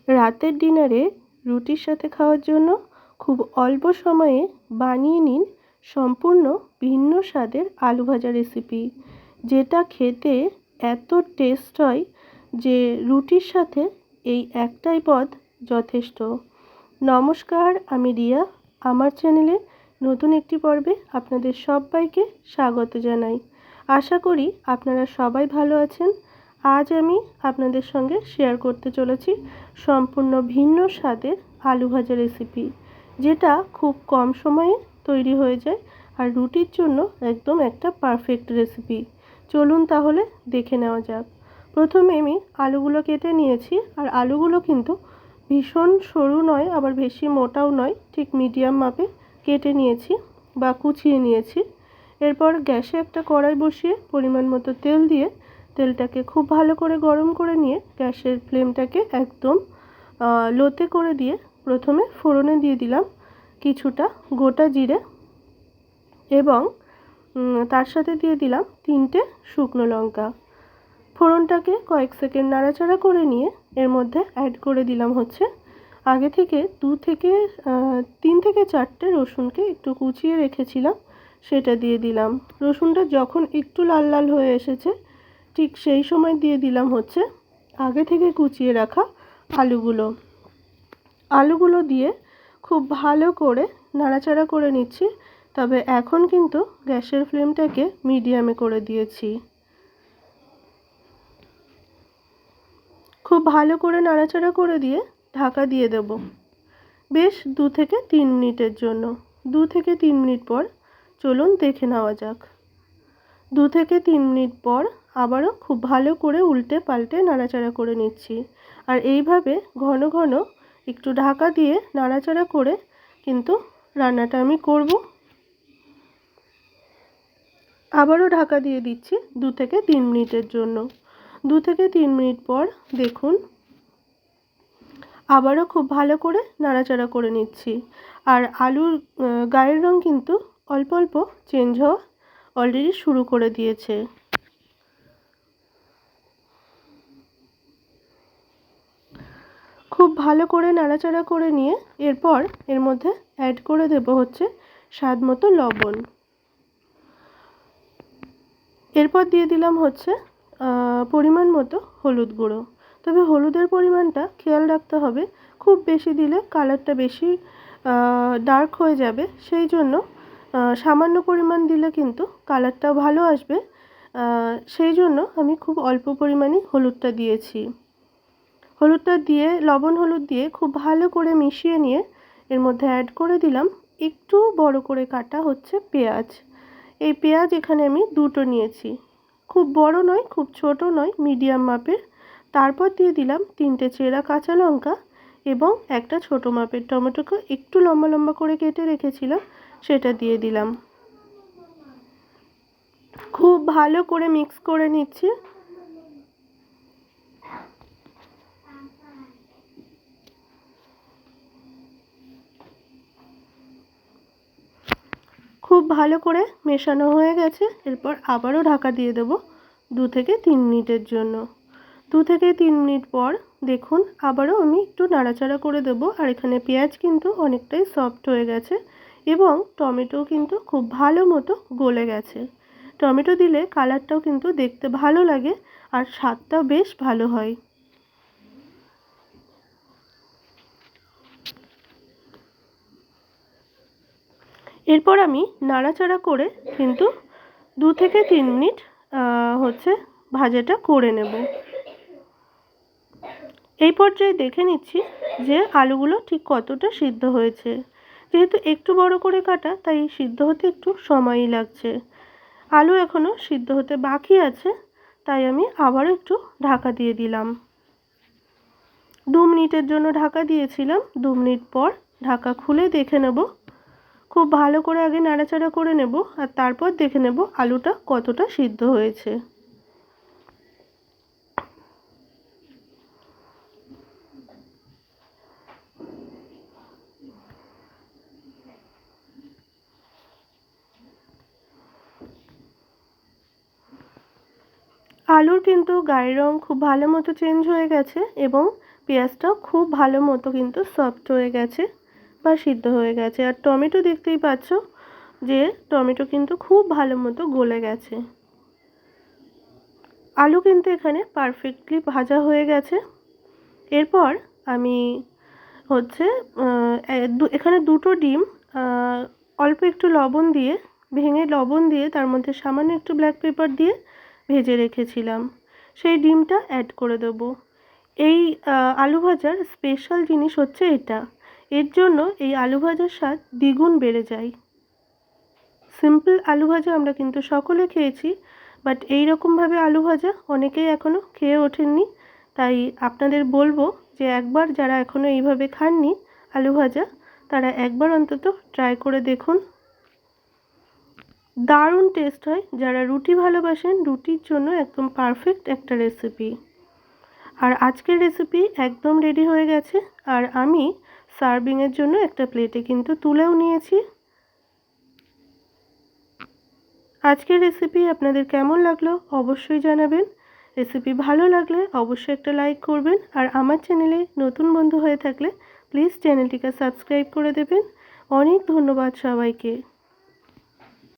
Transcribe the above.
রাতের ডিনারে রুটির সাথে খাওয়ার জন্য খুব অল্প সময়ে বানিয়ে নিন সম্পূর্ণ ভিন্ন স্বাদের আলু ভাজা রেসিপি, যেটা খেতে এত টেস্ট হয় যে রুটির সাথে এই একটাই পদ যথেষ্ট। নমস্কার, আমি রিয়া। আমার চ্যানেলে নতুন একটি পর্বে আপনাদের সবাইকে স্বাগত জানাই। আশা করি আপনারা সবাই ভালো আছেন। আজ আমি আপনাদের সঙ্গে শেয়ার করতে চলেছি সম্পূর্ণ ভিন্ন স্বাদের আলু ভাজা রেসিপি, যেটা খুব কম সময়ে তৈরি হয়ে যায় আর রুটির জন্য একদম একটা পারফেক্ট রেসিপি। চলুন তাহলে দেখে নেওয়া যাক। প্রথমে আমি আলুগুলো কেটে নিয়েছি, আর আলুগুলো কিন্তু ভীষণ সরু নয় আবার বেশি মোটাও নয়, ঠিক মিডিয়াম মাপে কেটে নিয়েছি বা কুচিয়ে নিয়েছি। এরপর গ্যাসে একটা কড়াই বসিয়ে পরিমাণ মতো তেল দিয়ে তেলটাকে খুব ভালো করে গরম করে নিয়ে গ্যাসের ফ্লেমটাকে একদম লোতে করে দিয়ে প্রথমে ফোড়নে দিয়ে দিলাম কিছুটা গোটা জিরে এবং তার সাথে দিয়ে দিলাম 3টে শুকনো লঙ্কা। ফোড়নটাকে কয়েক সেকেন্ড নাড়াচাড়া করে নিয়ে এর মধ্যে অ্যাড করে দিলাম হচ্ছে আগে থেকে 3 থেকে 4টে রসুনকে একটু কুচিয়ে রেখেছিলাম, সেটা দিয়ে দিলাম। রসুনটা যখন একটু লাল লাল হয়ে এসেছে ঠিক সেই সময় দিয়ে দিলাম হচ্ছে আগে থেকে কুচিয়ে রাখা আলুগুলো দিয়ে খুব ভালো করে নাড়াচাড়া করে নিচ্ছি। তবে এখন কিন্তু গ্যাসের ফ্লেমটাকে মিডিয়ামে করে দিয়েছি। খুব ভালো করে নাড়াচাড়া করে দিয়ে ঢাকা দিয়ে দেব বেশ 2 থেকে 3 মিনিটের জন্য। 2 থেকে 3 মিনিট পর চলুন দেখে নেওয়া যাক। 2 থেকে 3 মিনিট পর আবারও খুব ভালো করে উল্টে পাল্টে নাড়াচাড়া করে নিচ্ছি। আর এইভাবে ঘন ঘন একটু ঢাকা দিয়ে নাড়াচাড়া করে কিন্তু রান্নাটা আমি করব। আবারও ঢাকা দিয়ে দিচ্ছি 2 থেকে 3 মিনিটের জন্য। 2 থেকে 3 মিনিট পর দেখুন আবারও খুব ভালো করে নাড়াচাড়া করে নিচ্ছি। আর আলুর গায়ের রং কিন্তু অল্প অল্প চেঞ্জ হওয়া অলরেডি শুরু করে দিয়েছে। খুব ভালো করে নাড়াচাড়া করে নিয়ে এরপর এর মধ্যে অ্যাড করে দেব হচ্ছে স্বাদ মতো লবণ। এরপর দিয়ে দিলাম হচ্ছে পরিমাণ মতো হলুদ গুঁড়ো। তবে হলুদের পরিমাণটা খেয়াল রাখতে হবে, খুব বেশি দিলে কালারটা বেশি ডার্ক হয়ে যাবে, সেই জন্য সামান্য পরিমাণ দিলে কিন্তু কালারটাও ভালো আসবে। সেই জন্য আমি খুব অল্প পরিমাণেই হলুদটা দিয়েছি। হলুদটা দিয়ে লবণ হলুদ দিয়ে খুব ভালো করে মিশিয়ে নিয়ে এর মধ্যে অ্যাড করে দিলাম একটু বড় করে কাটা হচ্ছে পেঁয়াজ। এই পেঁয়াজ এখানে আমি 2টো নিয়েছি, খুব বড় নয় খুব ছোট নয়, মিডিয়াম মাপের। তারপর দিয়ে দিলাম 3টে চেরা কাঁচা লঙ্কা এবং একটা ছোট মাপের টমেটোকে একটু লম্বা লম্বা করে কেটে রেখেছিলাম, সেটা দিয়ে দিলাম। খুব ভালো করে মিক্স করে নিচ্ছি। খুব ভালো করে মেশানো হয়ে গেছে। এরপর আবারও ঢাকা দিয়ে দেব 2 থেকে 3 মিনিটের জন্য। 2 থেকে 3 মিনিট পর দেখুন আবারও আমি একটু নাড়াচাড়া করে দেব। আর এখানে পেঁয়াজ কিন্তু অনেকটাই সফট হয়ে গেছে এবং টমেটো কিন্তু খুব ভালো মতো গলে গেছে। টমেটো দিলে কালারটাও কিন্তু দেখতে ভালো লাগে আর স্বাদটাও বেশ ভালো হয়। এরপর আমি নাড়াচাড়া করে কিন্তু 2 থেকে 3 মিনিট হচ্ছে ভাজাটা করে নেব। এই পর্যায়ে দেখে নিচ্ছি যে আলুগুলো ঠিক কতটা সিদ্ধ হয়েছে। যেহেতু একটু বড় করে কাটা তাই সিদ্ধ হতে একটু সময়ই লাগছে। আলু এখনও সিদ্ধ হতে বাকি আছে, তাই আমি আবারও একটু ঢাকা দিয়ে দিলাম। 2 মিনিটের জন্য ঢাকা দিয়েছিলাম। 2 মিনিট পর ঢাকা খুলে দেখে নেব। খুব ভালো করে আগে নাড়াচাড়া করে নেব আর তারপর দেখে নেব আলুটা কতটা সিদ্ধ হয়েছে। আলুর কিন্তু গায়ের রং খুব ভালো মতো চেঞ্জ হয়ে গেছে এবং পেঁয়াজটাও খুব ভালো মতো কিন্তু সফট হয়ে গেছে বা সিদ্ধ হয়ে গেছে। আর টমেটো দেখতেই পাচ্ছ যে টমেটো কিন্তু খুব ভালো মতো গলে গেছে। আলু কিন্তু এখানে পারফেক্টলি ভাজা হয়ে গেছে। এরপর আমি হচ্ছে এখানে দুটো ডিম অল্প একটু লবণ দিয়ে ভেঙে লবণ দিয়ে তার মধ্যে সামান্য একটু ব্ল্যাক পেপার দিয়ে ভেজে রেখেছিলাম, সেই ডিমটা অ্যাড করে দেবো। এই আলু ভাজার স্পেশাল জিনিস হচ্ছে এটা, এর জন্য এই আলু ভাজার স্বাদ দ্বিগুণ বেড়ে যায়। সিম্পল আলু ভাজা আমরা কিন্তু সকলে খেয়েছি, বাট এই রকমভাবে আলু ভাজা অনেকেই এখনও খেয়ে ওঠেননি। তাই আপনাদের বলবো যে একবার যারা এখনও এইভাবে খাননি আলু ভাজা, তারা একবার অন্তত ট্রাই করে দেখুন। দারুণ টেস্ট হয়। যারা রুটি ভালোবাসেন রুটির জন্য একদম পারফেক্ট একটা রেসিপি। আর আজকের রেসিপি একদম রেডি হয়ে গেছে, আর আমি সার্ভিংয়ের জন্য একটা প্লেটে কিন্তু তুলেও নিয়েছি। আজকের রেসিপি আপনাদের কেমন লাগলো অবশ্যই জানাবেন। রেসিপি ভালো লাগলে অবশ্যই একটা লাইক করবেন, আর আমার চ্যানেলে নতুন বন্ধু হয়ে থাকলে প্লিজ চ্যানেলটিকে সাবস্ক্রাইব করে দেবেন। অনেক ধন্যবাদ সবাইকে।